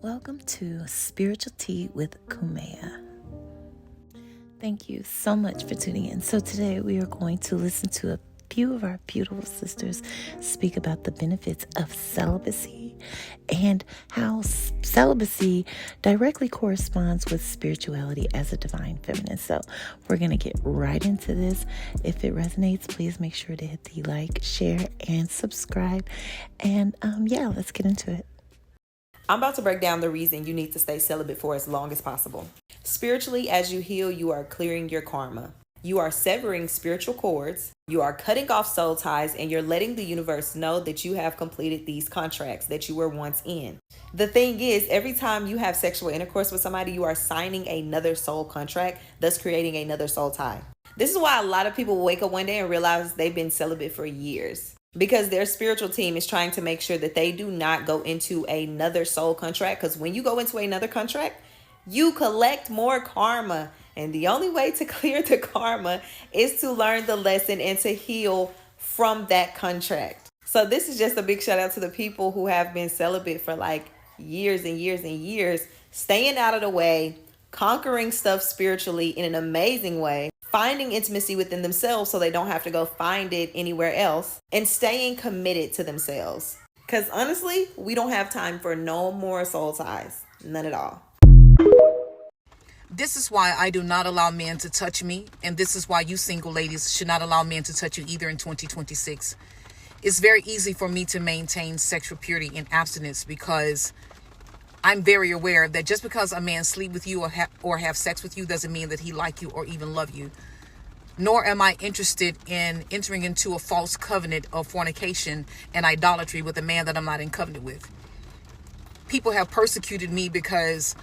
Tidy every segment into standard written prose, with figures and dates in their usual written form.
Welcome to Spiritual Tea with Kumea. Thank you so much for tuning in. So today we are going to listen to a few of our beautiful sisters speak about the benefits of celibacy and how celibacy directly corresponds with spirituality as a divine feminine. So we're going to get right into this. If it resonates, please make sure to hit the like, share, and subscribe. And let's get into it. I'm about to break down the reason you need to stay celibate for as long as possible. Spiritually, as you heal, you are clearing your karma. You are severing spiritual cords. You are cutting off soul ties, and you're letting the universe know that you have completed these contracts that you were once in. The thing is, every time you have sexual intercourse with somebody, you are signing another soul contract, thus creating another soul tie. This is why a lot of people wake up one day and realize they've been celibate for years. Because their spiritual team is trying to make sure that they do not go into another soul contract. Because when you go into another contract, you collect more karma. And the only way to clear the karma is to learn the lesson and to heal from that contract. So this is just a big shout out to the people who have been celibate for like years and years and years, staying out of the way, conquering stuff spiritually in an amazing way, finding intimacy within themselves so they don't have to go find it anywhere else, and staying committed to themselves. Because honestly, we don't have time for no more soul ties. None at all. This is why I do not allow men to touch me, and this is why you single ladies should not allow men to touch you either in 2026. It's very easy for me to maintain sexual purity and abstinence because I'm very aware that just because a man sleep with you or have sex with you doesn't mean that he like you or even love you. Nor am I interested in entering into a false covenant of fornication and idolatry with a man that I'm not in covenant with. People have persecuted me because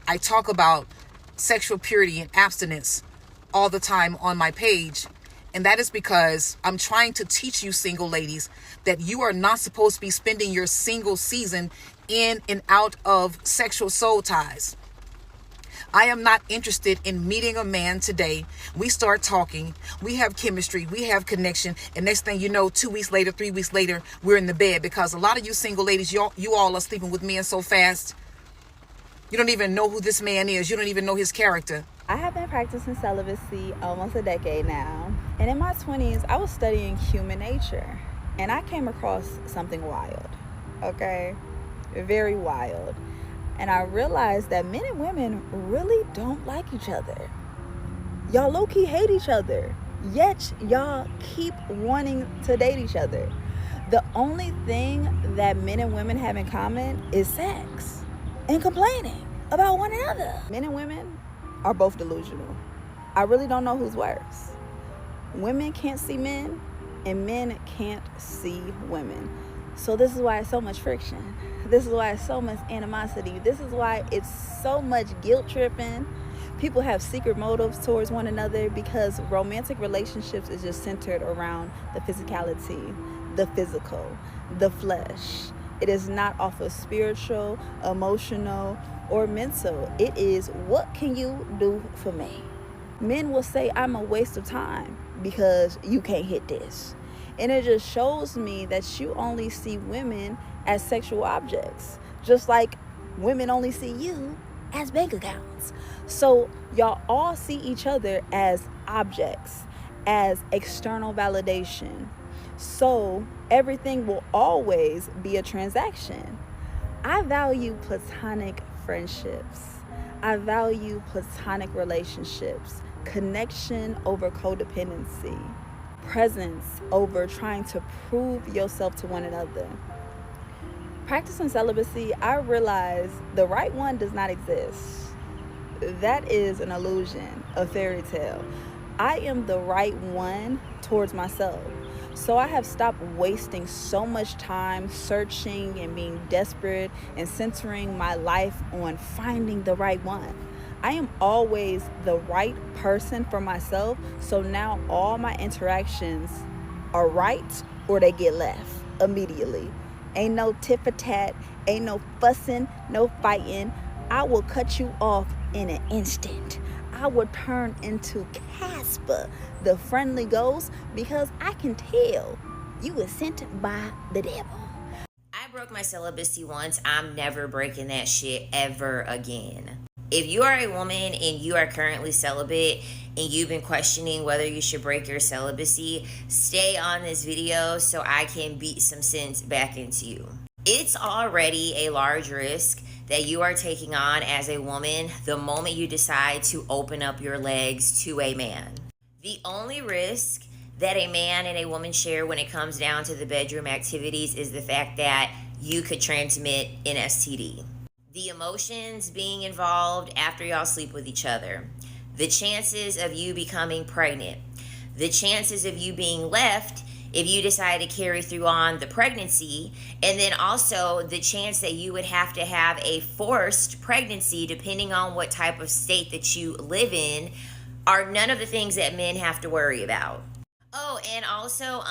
I talk about sexual purity and abstinence all the time on my page. And that is because I'm trying to teach you single ladies that you are not supposed to be spending your single season in and out of sexual soul ties. I am not interested in meeting a man today. We start talking, we have chemistry, we have connection, and next thing you know, 2 weeks later, 3 weeks later, we're in the bed. Because a lot of you single ladies, you all are sleeping with men so fast, you don't even know who this man is. You don't even know his character. I have been practicing celibacy almost a decade now. And in my 20s, I was studying human nature. And I came across something wild, okay? Very wild. And I realized that men and women really don't like each other. Y'all low-key hate each other. Yet y'all keep wanting to date each other. The only thing that men and women have in common is sex and complaining about one another. Men and women are both delusional. I really don't know who's worse. Women can't see men, and men can't see women. So this is why it's so much friction. This is why it's so much animosity. This is why it's so much guilt tripping. People have secret motives towards one another because romantic relationships is just centered around the physicality, the physical, the flesh. It is not off of spiritual, emotional, or mental. It is, what can you do for me? Men will say I'm a waste of time because you can't hit this. And it just shows me that you only see women as sexual objects, just like women only see you as bank accounts. So y'all all see each other as objects, as external validation. So everything will always be a transaction. I value platonic friendships. I value platonic relationships, connection over codependency, presence over trying to prove yourself to one another. Practicing celibacy, I realized the right one does not exist. That is an illusion, a fairy tale. I am the right one towards myself. So I have stopped wasting so much time searching and being desperate and centering my life on finding the right one. I am always the right person for myself. So now all my interactions are right or they get left immediately. Ain't no tit for tat, ain't no fussing, no fighting. I will cut you off in an instant. I will turn into Casper, the friendly ghost, because I can tell you were sent by the devil. I broke my celibacy once. I'm never breaking that shit ever again. If you are a woman and you are currently celibate and you've been questioning whether you should break your celibacy, stay on this video so I can beat some sense back into you. It's already a large risk that you are taking on as a woman the moment you decide to open up your legs to a man. The only risk that a man and a woman share when it comes down to the bedroom activities is the fact that you could transmit an STD. The emotions being involved after y'all sleep with each other, the chances of you becoming pregnant, the chances of you being left if you decide to carry through on the pregnancy, and then also the chance that you would have to have a forced pregnancy depending on what type of state that you live in are none of the things that men have to worry about. Oh, and also,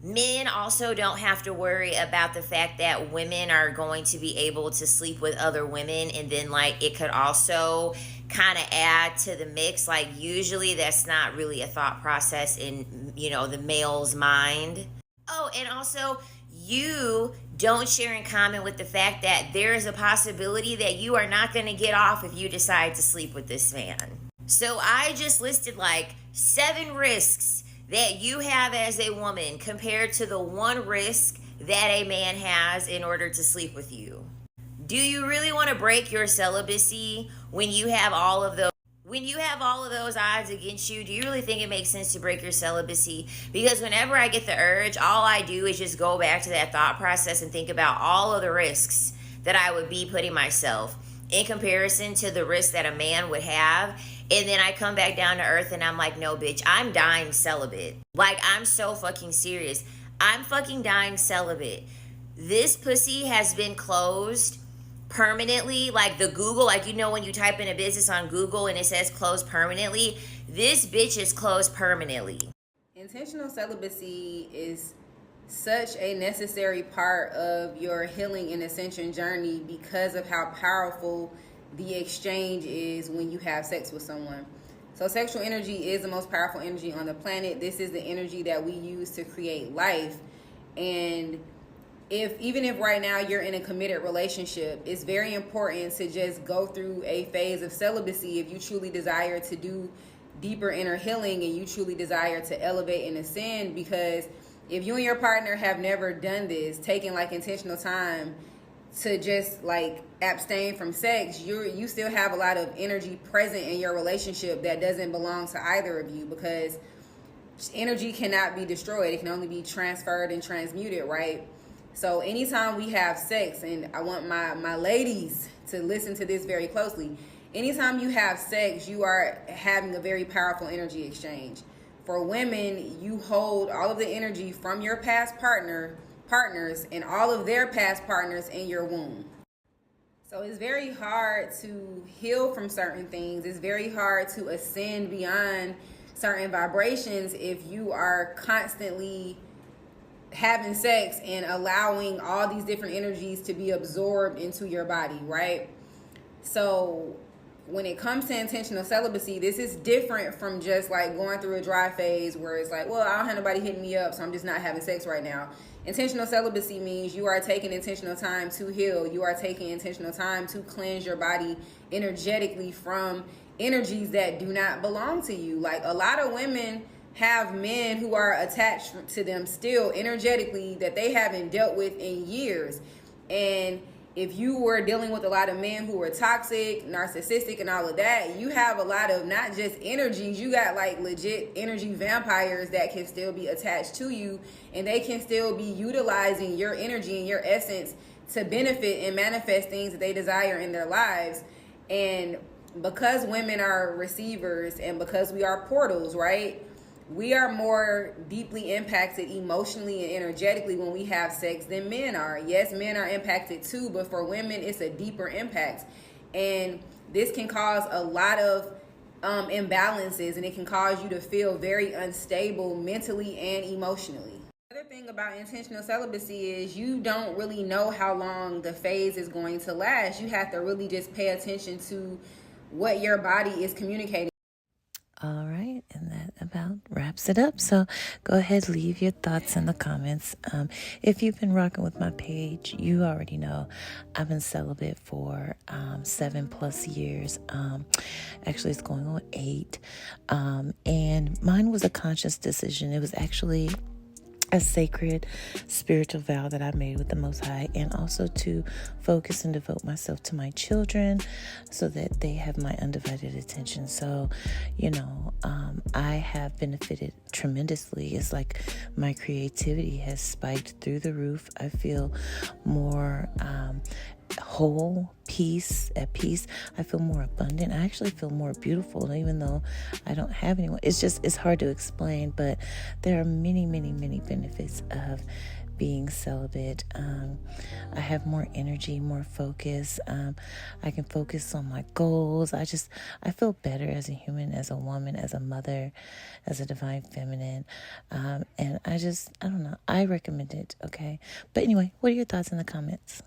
men also don't have to worry about the fact that women are going to be able to sleep with other women, and then like it could also kind of add to the mix. Like usually that's not really a thought process in, you know, the male's mind. Oh, and also you don't share in common with the fact that there is a possibility that you are not going to get off if you decide to sleep with this man. So I just listed like 7 risks that you have as a woman compared to the 1 risk that a man has in order to sleep with you. Do you really want to break your celibacy when you have all of those odds against you? Do you really think it makes sense to break your celibacy? Because whenever I get the urge, all I do is just go back to that thought process and think about all of the risks that I would be putting myself in comparison to the risk that a man would have. And then I come back down to earth and I'm like, no, bitch, I'm dying celibate. Like, I'm so fucking serious. I'm fucking dying celibate. This pussy has been closed permanently. Like the Google, like, you know, when you type in a business on Google and it says closed permanently, this bitch is closed permanently. Intentional celibacy is such a necessary part of your healing and ascension journey because of how powerful the exchange is when you have sex with someone. So sexual energy is the most powerful energy on the planet. This is the energy that we use to create life. And even if right now you're in a committed relationship, it's very important to just go through a phase of celibacy if you truly desire to do deeper inner healing and you truly desire to elevate and ascend. Because if you and your partner have never done this, taking like intentional time to just like abstain from sex, you still have a lot of energy present in your relationship that doesn't belong to either of you, because energy cannot be destroyed. It can only be transferred and transmuted, right? So anytime we have sex, and I want my ladies to listen to this very closely, anytime you have sex, you are having a very powerful energy exchange. For women, you hold all of the energy from your past partners and all of their past partners in your womb. So it's very hard to heal from certain things. It's very hard to ascend beyond certain vibrations if you are constantly having sex and allowing all these different energies to be absorbed into your body, right? So when it comes to intentional celibacy, this is different from just like going through a dry phase where it's like, well, I don't have nobody hitting me up, so I'm just not having sex right now. Intentional celibacy means you are taking intentional time to heal. You are taking intentional time to cleanse your body energetically from energies that do not belong to you. Like a lot of women have men who are attached to them still energetically that they haven't dealt with in years. And if you were dealing with a lot of men who were toxic, narcissistic, and all of that, you have a lot of not just energies, you got like legit energy vampires that can still be attached to you, and they can still be utilizing your energy and your essence to benefit and manifest things that they desire in their lives. And because women are receivers and because we are portals, right? We are more deeply impacted emotionally and energetically when we have sex than men are. Yes, men are impacted too, but for women, it's a deeper impact. And this can cause a lot of imbalances, and it can cause you to feel very unstable mentally and emotionally. The other thing about intentional celibacy is you don't really know how long the phase is going to last. You have to really just pay attention to what your body is communicating. All right, and that about wraps it up. So go ahead, leave your thoughts in the comments. If you've been rocking with my page, you already know I've been celibate for 7+ years. Actually, it's going on 8. And mine was a conscious decision. It was actually a sacred spiritual vow that I made with the Most High, and also to focus and devote myself to my children so that they have my undivided attention. So, I have benefited tremendously. It's like my creativity has spiked through the roof. I feel more whole, at peace. I feel more abundant. I actually feel more beautiful, even though I don't have anyone. It's hard to explain, but there are many, many, many benefits of being celibate. I have more energy, more focus. I can focus on my goals. I feel better as a human, as a woman, as a mother, as a divine feminine. And I don't know. I recommend it. Okay. But anyway, what are your thoughts in the comments?